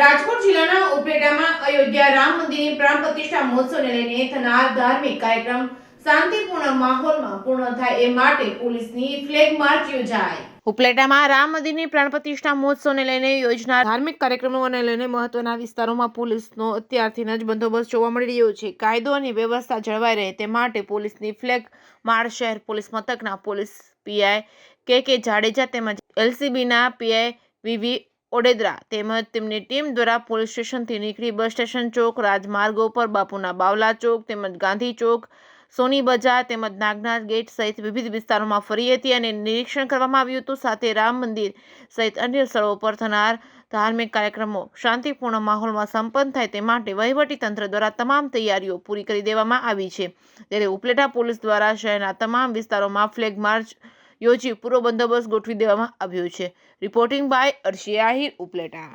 રાજકોટ જિલ્લાના ઉપલેટામાં અયોધ્યા રામ મંદિરની પ્રાણ પ્રતિષ્ઠા મહોત્સવને લઈને થનાર ધાર્મિક કાર્યક્રમ શાંતિપૂર્ણ માહોલમાં પૂર્ણ થાય એ માટે પોલીસની ફ્લેગ માર્ચ યોજાઈ। ઉપલેટામાં રામ મંદિરની પ્રાણ પ્રતિષ્ઠા મહોત્સવને લઈને યોજનાર ધાર્મિક કાર્યક્રમોને લઈને મહત્વના વિસ્તારોમાં પોલીસનો અત્યારથી જ બંદોબસ્ત જોવા મળી રહ્યો છે। કાયદો અને વ્યવસ્થા જળવાઈ રહે તે માટે પોલીસની ફ્લેગ માર્ચ શહેર પોલીસ મથકના પોલીસ પીઆઈ કે જાડેજા તેમજ એલસીબીના પીઆઈ વીવી ઓડેદરા તેમજ તેમની ટીમ દ્વારા પોલીસ સ્ટેશનથી નીકળી બસ સ્ટેશન ચોક, રાજમાર્ગો પર બાપુના બાવલા ચોક તેમજ ગાંધી ચોક, સોની બજાર તેમજ નાગનાથ ગેટ સહિત વિવિધ વિસ્તારોમાં ફરી હતી અને નિરીક્ષણ કરવામાં આવ્યું હતું। સાથે રામ મંદિર સહિત અન્ય સ્થળો પર થનાર ધાર્મિક કાર્યક્રમો શાંતિપૂર્ણ માહોલમાં સંપન્ન થાય તે માટે વહીવટી તંત્ર દ્વારા તમામ તૈયારીઓ પૂરી કરી દેવામાં આવી છે। ત્યારે ઉપલેટા પોલીસ દ્વારા શહેરના તમામ વિસ્તારોમાં ફ્લેગ માર્ચ યોજી પૂરો બંદોબસ્ત ગોઠવી દેવામાં આવ્યો છે। Reporting by Arshi Ahir, Upleta.